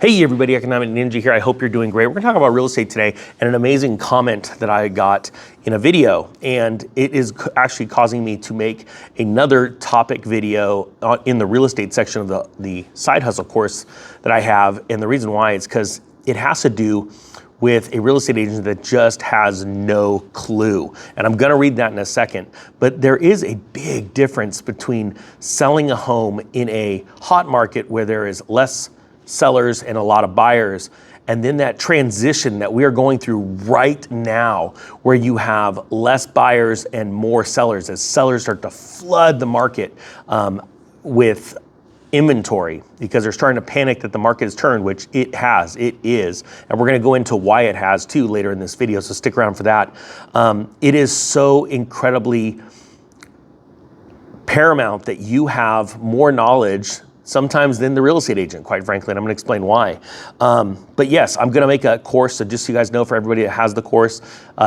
Hey everybody, Economic Ninja here. I hope you're doing great. We're gonna talk about real estate today and an amazing comment that I got in a video. And it is actually causing me to make another topic video in the real estate section of the side hustle course that I have. And the reason why is because it has to do with a real estate agent that just has no clue. And I'm gonna read that in a second. But there is a big difference between selling a home in a hot market where there is less sellers and a lot of buyers, and then that transition that we are going through right now where you have less buyers and more sellers as sellers start to flood the market with inventory because they're starting to panic that the market has turned, which it is. And we're gonna go into why it has too later in this video, so stick around for that. It is so incredibly paramount that you have more knowledge sometimes than the real estate agent, quite frankly, and I'm gonna explain why. But yes, I'm gonna make a course, so just so you guys know, for everybody that has the course,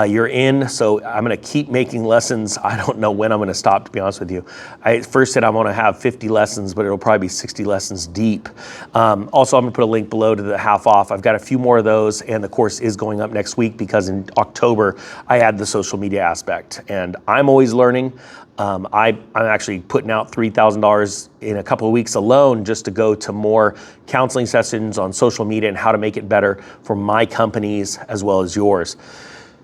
you're in, so I'm gonna keep making lessons. I don't know when I'm gonna stop, to be honest with you. I first said I'm gonna have 50 lessons, but it'll probably be 60 lessons deep. Also, I'm gonna put a link below to the half off. I've got a few more of those, and the course is going up next week because in October, I add the social media aspect, and I'm always learning. I'm actually putting out $3,000 in a couple of weeks alone just to go to more counseling sessions on social media and how to make it better for my companies as well as yours.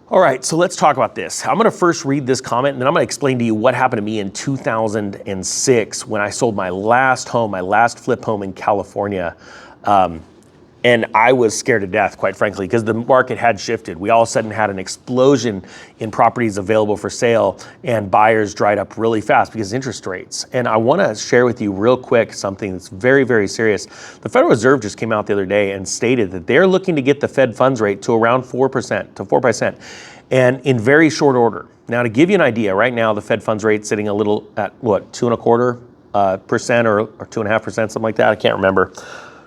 All right, so let's talk about this. I'm gonna first read this comment and then I'm gonna explain to you what happened to me in 2006 when I sold my last home, my last flip home in California. And I was scared to death, quite frankly, because the market had shifted. We all of a sudden had an explosion in properties available for sale and buyers dried up really fast because of interest rates. And I wanna share with you real quick something that's very, very serious. The Federal Reserve just came out the other day and stated that they're looking to get the Fed funds rate to around 4%, to 4%, and in very short order. Now, to give you an idea, right now the Fed funds rate sitting a little at what, 2.25% or 2.5%, something like that, I can't remember.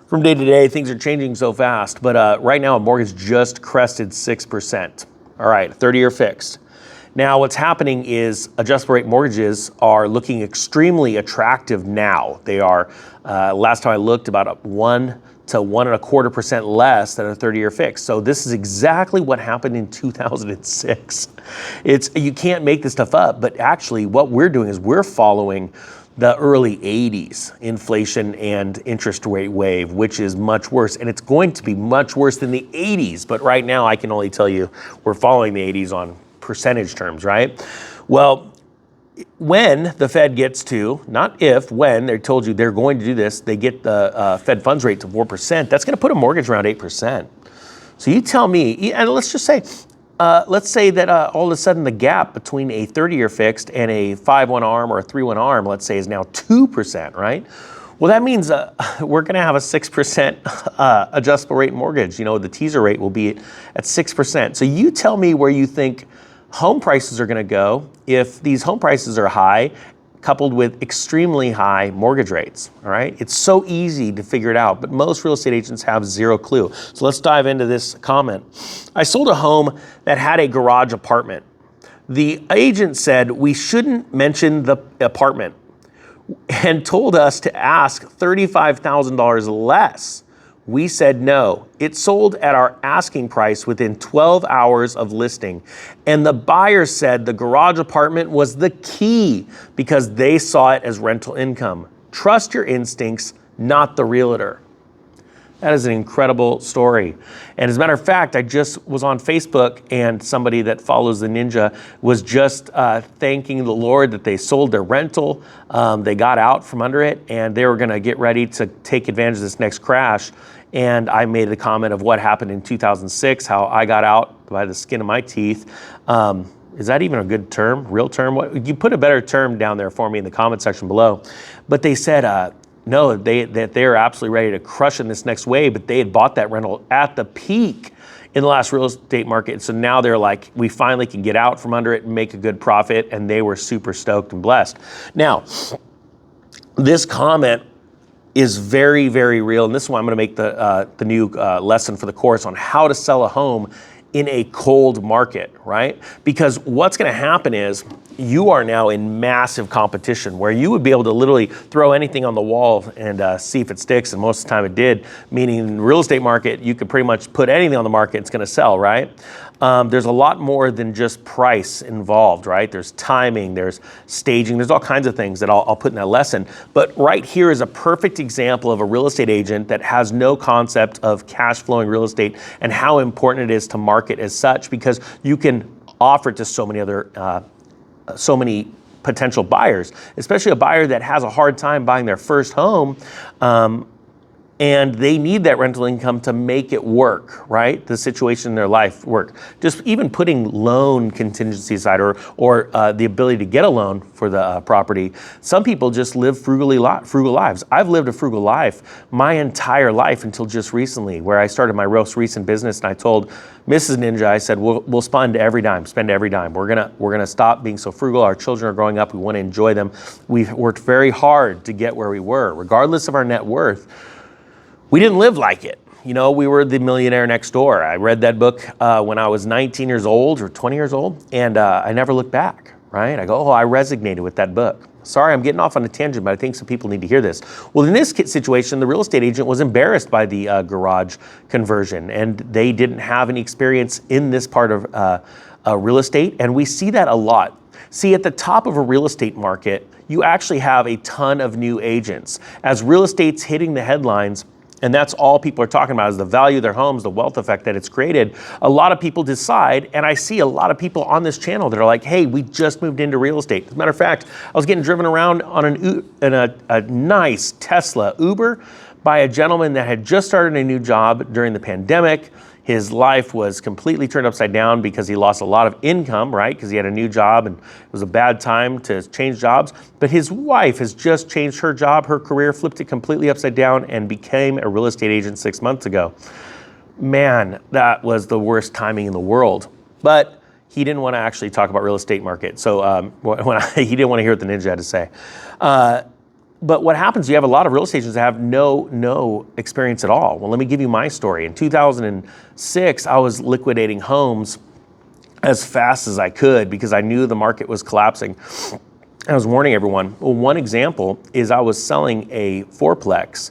From day to day, things are changing so fast, but right now a mortgage just crested 6%. All right, 30-year fixed. Now what's happening is adjustable rate mortgages are looking extremely attractive now. They are, last time I looked, about 1 to 1.25% less than a 30-year fix. So this is exactly what happened in 2006. You can't make this stuff up, but actually what we're doing is we're following the early 80s inflation and interest rate wave, which is much worse. And it's going to be much worse than the 80s. But right now, I can only tell you we're following the 80s on percentage terms, right? Well, when the Fed gets to, not if, when they told you they're going to do this, they get the Fed funds rate to 4%, that's going to put a mortgage around 8%. So you tell me, and let's say that all of a sudden the gap between a 30-year fixed and a 5-1 ARM or a 3-1 ARM, let's say, is now 2%, right? Well, that means we're gonna have a 6% adjustable rate mortgage. You know, the teaser rate will be at 6%. So you tell me where you think home prices are gonna go if these home prices are high, coupled with extremely high mortgage rates, all right? It's so easy to figure it out, but most real estate agents have zero clue. So let's dive into this comment. I sold a home that had a garage apartment. The agent said we shouldn't mention the apartment and told us to ask $35,000 less. We said no. It sold at our asking price within 12 hours of listing. And the buyer said the garage apartment was the key because they saw it as rental income. Trust your instincts, not the realtor. That is an incredible story. And as a matter of fact, I just was on Facebook and somebody that follows the Ninja was just thanking the Lord that they sold their rental. They got out from under it and they were gonna get ready to take advantage of this next crash. And I made the comment of what happened in 2006, how I got out by the skin of my teeth. Is that even a good term, real term? You put a better term down there for me in the comment section below. But they said, no, that they're absolutely ready to crush in this next wave, but they had bought that rental at the peak in the last real estate market. So now they're like, we finally can get out from under it and make a good profit. And they were super stoked and blessed. Now, this comment is very, very real. And this is why I'm gonna make the new lesson for the course on how to sell a home in a cold market, right? Because what's going to happen is you are now in massive competition where you would be able to literally throw anything on the wall and see if it sticks. And most of the time it did, meaning in the real estate market, you could pretty much put anything on the market, it's going to sell, right? There's a lot more than just price involved, right? There's timing, there's staging, there's all kinds of things that I'll put in that lesson. But right here is a perfect example of a real estate agent that has no concept of cash flowing real estate and how important it is to market as such, because you can offer it to so many potential buyers, especially a buyer that has a hard time buying their first home. And they need that rental income to make it work, right? The situation in their life work. Just even putting loan contingency aside or the ability to get a loan for the property. Some people just live frugal lives. I've lived a frugal life my entire life until just recently, where I started my most recent business, and I told Mrs. Ninja, I said, we'll spend every dime. We're gonna stop being so frugal. Our children are growing up. We want to enjoy them. We've worked very hard to get where we were, regardless of our net worth. We didn't live like it. You know, we were the millionaire next door. I read that book when I was 19 years old or 20 years old, and I never looked back, right? I go, I resonated with that book. Sorry, I'm getting off on a tangent, but I think some people need to hear this. Well, in this situation, the real estate agent was embarrassed by the garage conversion, and they didn't have any experience in this part of real estate, and we see that a lot. See, at the top of a real estate market, you actually have a ton of new agents. As real estate's hitting the headlines, and that's all people are talking about is the value of their homes, the wealth effect that it's created. A lot of people decide, and I see a lot of people on this channel that are like, hey, we just moved into real estate. As a matter of fact, I was getting driven around on a nice Tesla Uber by a gentleman that had just started a new job during the pandemic. His life was completely turned upside down because he lost a lot of income, right? Because he had a new job and it was a bad time to change jobs. But his wife has just changed her job, her career, flipped it completely upside down and became a real estate agent 6 months ago. Man, that was the worst timing in the world. But he didn't want to actually talk about real estate market. So he didn't want to hear what the ninja had to say. But what happens, you have a lot of real estate agents that have no experience at all. Well, let me give you my story. In 2006, I was liquidating homes as fast as I could because I knew the market was collapsing. I was warning everyone. Well, one example is I was selling a fourplex,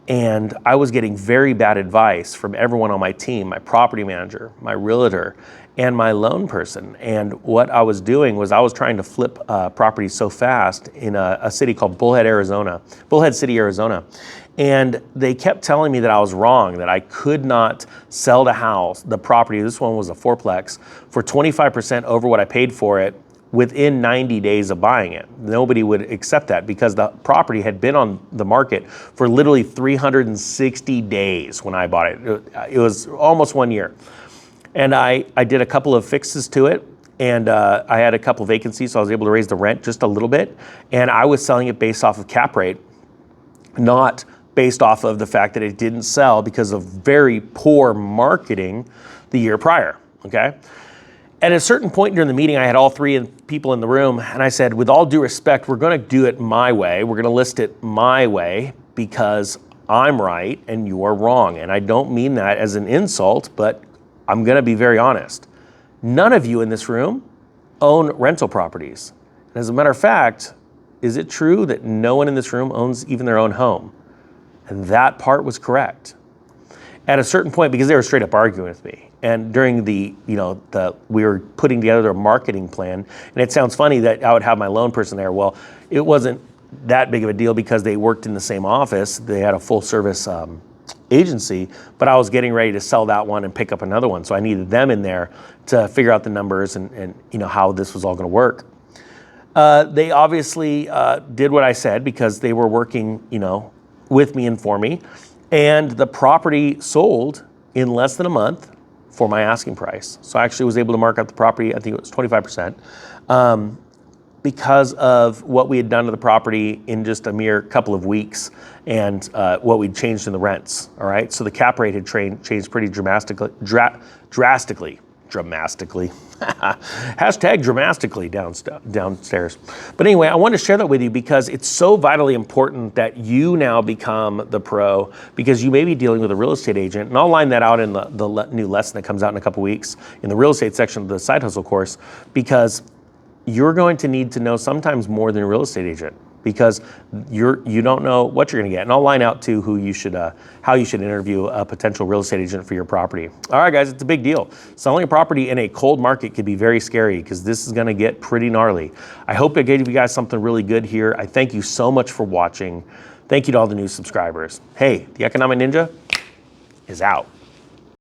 and I was getting very bad advice from everyone on my team, my property manager, my realtor, and my loan person. And what I was doing was I was trying to flip properties so fast in a city called Bullhead City, Arizona. And they kept telling me that I was wrong, that I could not sell the property, this one was a fourplex, for 25% over what I paid for it within 90 days of buying it. Nobody would accept that because the property had been on the market for literally 360 days when I bought it. It was almost 1 year. And I did a couple of fixes to it, and I had a couple of vacancies, so I was able to raise the rent just a little bit. And I was selling it based off of cap rate, not based off of the fact that it didn't sell because of very poor marketing the year prior, okay? At a certain point during the meeting, I had all three people in the room, and I said, with all due respect, we're gonna do it my way. We're gonna list it my way because I'm right and you are wrong. And I don't mean that as an insult, but I'm gonna be very honest. None of you in this room own rental properties. And as a matter of fact, is it true that no one in this room owns even their own home? And that part was correct. At a certain point, because they were straight up arguing with me, and during we were putting together a marketing plan, and it sounds funny that I would have my loan person there. Well, it wasn't that big of a deal because they worked in the same office. They had a full service agency, but I was getting ready to sell that one and pick up another one. So I needed them in there to figure out the numbers and how this was all gonna work. They obviously did what I said because they were working, with me and for me. And the property sold in less than a month for my asking price. So I actually was able to mark up the property, I think it was 25%, because of what we had done to the property in just a mere couple of weeks and what we'd changed in the rents, all right? So the cap rate had changed pretty drastically. dramatically. Hashtag dramatically downstairs. But anyway, I wanted to share that with you because it's so vitally important that you now become the pro, because you may be dealing with a real estate agent. And I'll line that out in the new lesson that comes out in a couple weeks in the real estate section of the Side Hustle course, because you're going to need to know sometimes more than a real estate agent, because you don't know what you're going to get. And I'll line out to how you should interview a potential real estate agent for your property. All right, guys, it's a big deal. Selling a property in a cold market could be very scary, because this is going to get pretty gnarly. I hope I gave you guys something really good here. I thank you so much for watching. Thank you to all the new subscribers. Hey, the Economic Ninja is out.